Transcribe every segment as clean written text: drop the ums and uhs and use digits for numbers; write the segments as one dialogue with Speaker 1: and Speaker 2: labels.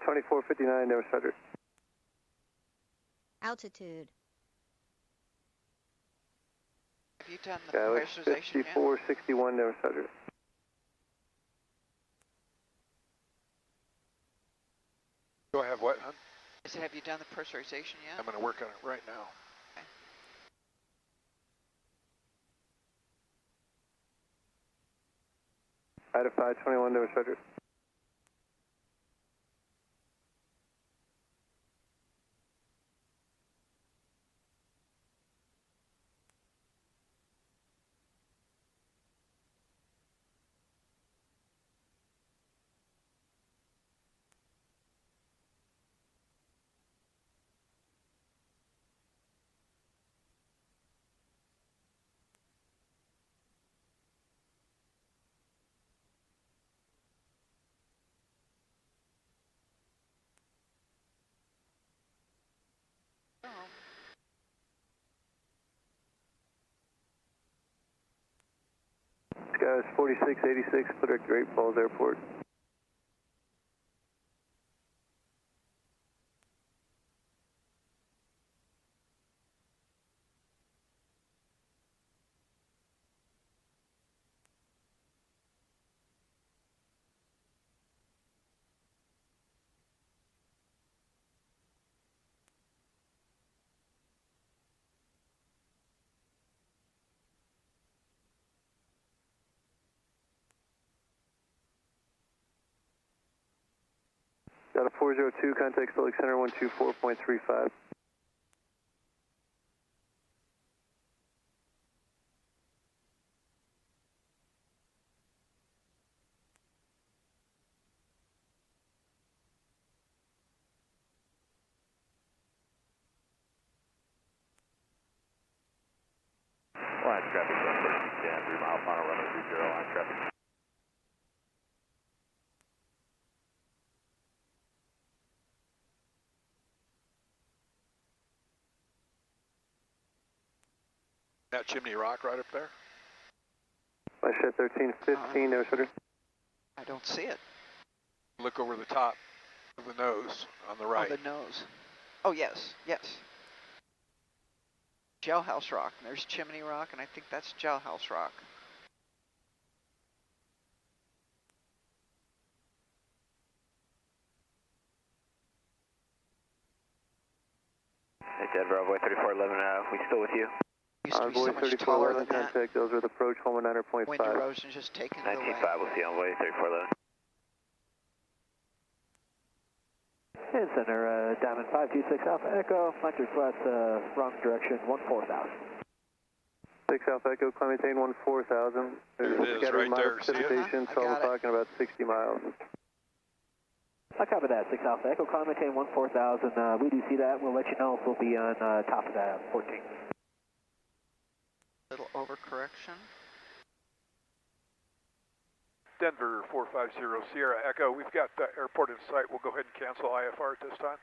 Speaker 1: 2459, Nose Roger.
Speaker 2: Altitude.
Speaker 3: Have you done the
Speaker 1: Skylight
Speaker 3: pressurization yet?
Speaker 1: 5461, Nose Roger.
Speaker 4: Do I have what, hon?
Speaker 3: I said, have you done the pressurization yet?
Speaker 4: I'm going to work on it right now.
Speaker 1: Out of 521, Nose Roger.
Speaker 3: Oh.
Speaker 1: Sky is 4686, clear to Great Falls Airport. Got a 402, contact Salt Lake Center 124.35.
Speaker 5: Line traffic, 110, 3 mile final runway 30, line traffic.
Speaker 4: That chimney rock right up there?
Speaker 1: My shed 1315, Nose Roger.
Speaker 3: I don't see it.
Speaker 4: Look over the top of the nose on the right.
Speaker 3: Oh, the nose. Oh, yes, yes. Jailhouse rock. And there's chimney rock, and I think that's jailhouse rock.
Speaker 5: Hey, Denver, Envoy 3411, we still with you?
Speaker 3: Used to be so
Speaker 1: Envoy
Speaker 3: much taller than
Speaker 1: 3411,
Speaker 3: that.
Speaker 1: contact those with approach 119.5.
Speaker 3: Wind erosion just taking it away.
Speaker 5: 195, we'll see you, Envoy 3411.
Speaker 6: And center, Diamond 526 Alpha Echo, flight request, wrong direction, 14,000.
Speaker 1: 6 Alpha Echo, climb maintain 14,000.
Speaker 4: There it is, right there. See it?
Speaker 1: Precipitation,
Speaker 3: I
Speaker 1: 12
Speaker 3: got it.
Speaker 1: o'clock and about 60 miles.
Speaker 6: I copy that, 6 Alpha Echo, climb maintain 14,000. We do see that. We'll let you know if we'll be on top of that, 14.
Speaker 3: Little overcorrection.
Speaker 4: Denver 450 Sierra Echo. We've got the airport in sight. We'll go ahead and cancel IFR at this time.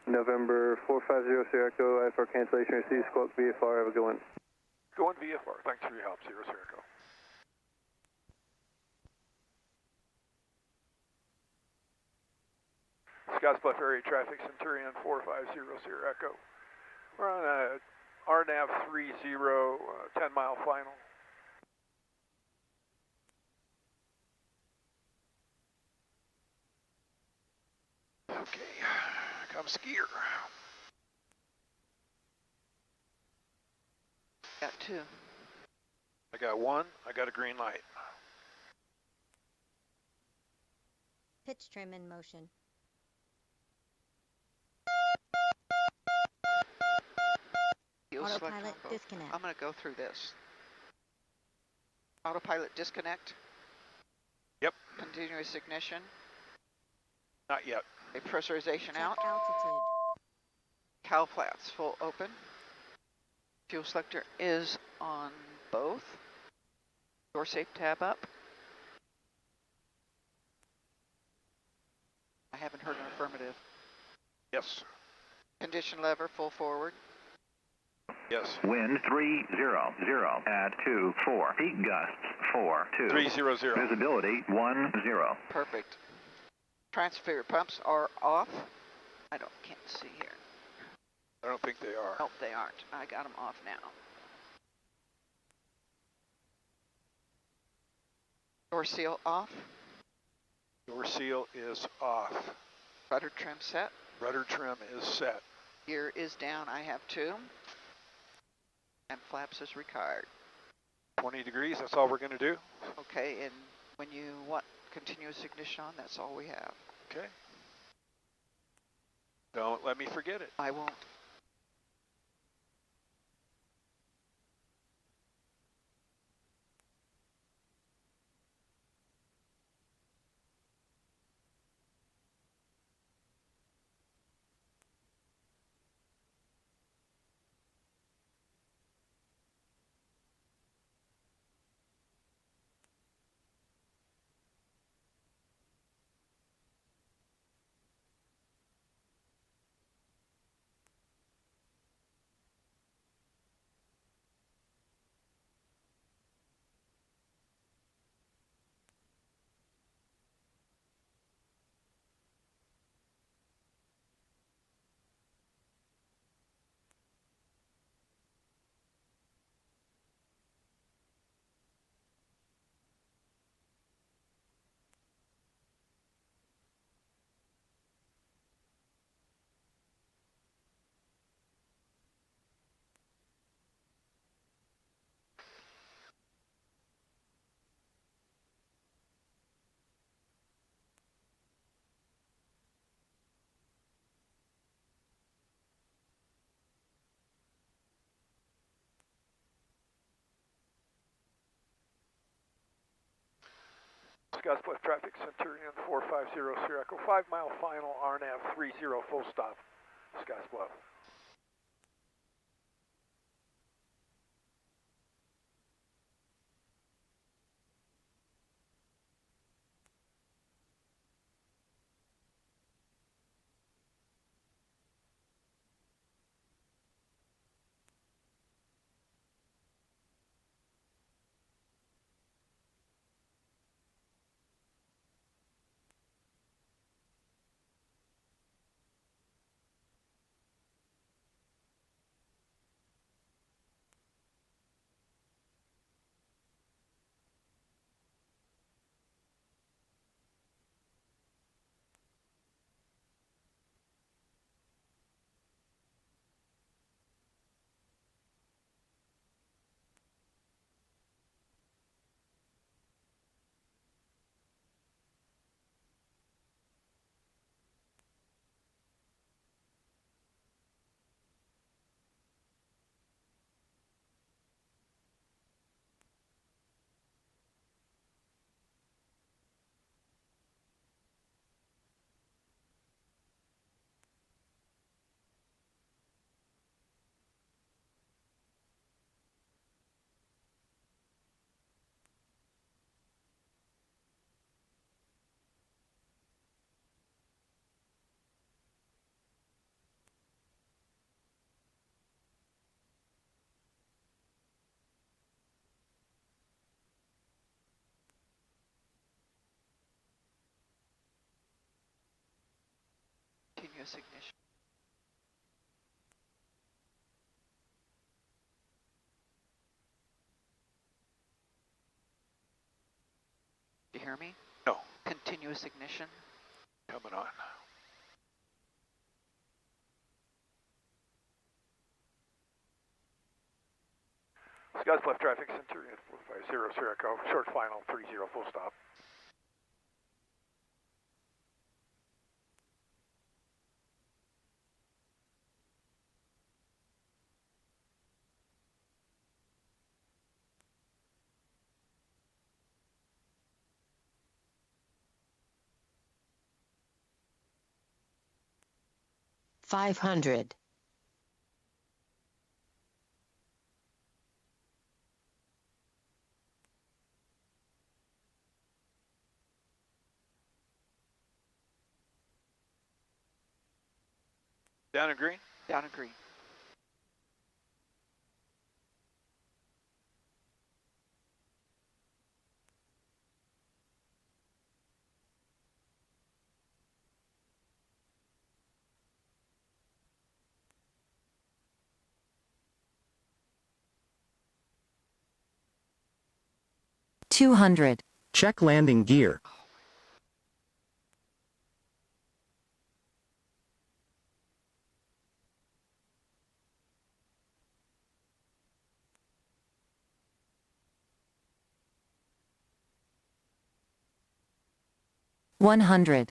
Speaker 1: November 450 Sierra Echo, IFR cancellation received, squawk VFR, have a good one.
Speaker 4: Go on VFR. Thanks for your help, Sierra Echo. Scottsbluff area traffic, Centurion 450 Sierra Echo. We're on a RNAV 30, 10 mile final. Okay, come skier.
Speaker 3: Got two.
Speaker 4: I got one, I got a green light.
Speaker 2: Pitch trim in motion.
Speaker 3: Fuel select
Speaker 2: Autopilot
Speaker 3: combo.
Speaker 2: disconnect.
Speaker 3: I'm going to go through this. Autopilot disconnect.
Speaker 4: Yep.
Speaker 3: Continuous ignition.
Speaker 4: Not yet.
Speaker 3: A pressurization
Speaker 2: Check
Speaker 3: out.
Speaker 2: altitude.
Speaker 3: Cow flaps full open. Fuel selector is on both. Door safe tab up. I haven't heard an affirmative.
Speaker 4: Yes.
Speaker 3: Condition lever full forward.
Speaker 4: Yes.
Speaker 7: Wind 300 at 24. Peak gusts 42.
Speaker 4: 300.
Speaker 7: Visibility 10.
Speaker 3: Perfect. Transfer pumps are off. Can't see here.
Speaker 4: I don't think they are.
Speaker 3: Nope, they aren't. I got them off now. Door seal off.
Speaker 4: Door seal is off.
Speaker 3: Rudder trim set.
Speaker 4: Rudder trim is set.
Speaker 3: Gear is down. I have 2. And flaps is required.
Speaker 4: 20 degrees, that's all we're going to do.
Speaker 3: Okay, and when you want continuous ignition on, that's all we have.
Speaker 4: Okay. Don't let me forget it.
Speaker 3: I won't.
Speaker 4: Scottsbluff traffic, Centurion 450 Sierra Echo, 5 mile final, RNAV 30, full stop, Scottsbluff.
Speaker 3: Continuous ignition. Do you hear me?
Speaker 4: No.
Speaker 3: Continuous ignition.
Speaker 4: Coming on. Scottsbluff traffic, Centurion 450 Sierra Echo, short final, 30, full stop.
Speaker 8: $500.
Speaker 4: Down and green?
Speaker 3: Down and green.
Speaker 8: 200.
Speaker 9: Check landing gear.
Speaker 8: 100.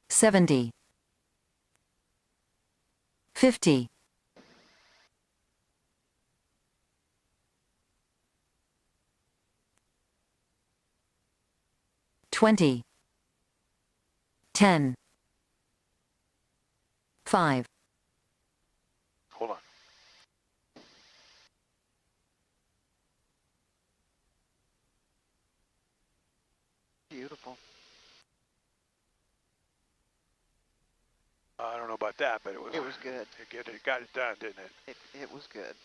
Speaker 8: 70. 50. 20. 10. 5.
Speaker 10: Hold on.
Speaker 3: Beautiful.
Speaker 10: I don't know about that, but it was
Speaker 3: good.
Speaker 10: It got it done, didn't it?
Speaker 3: It was good.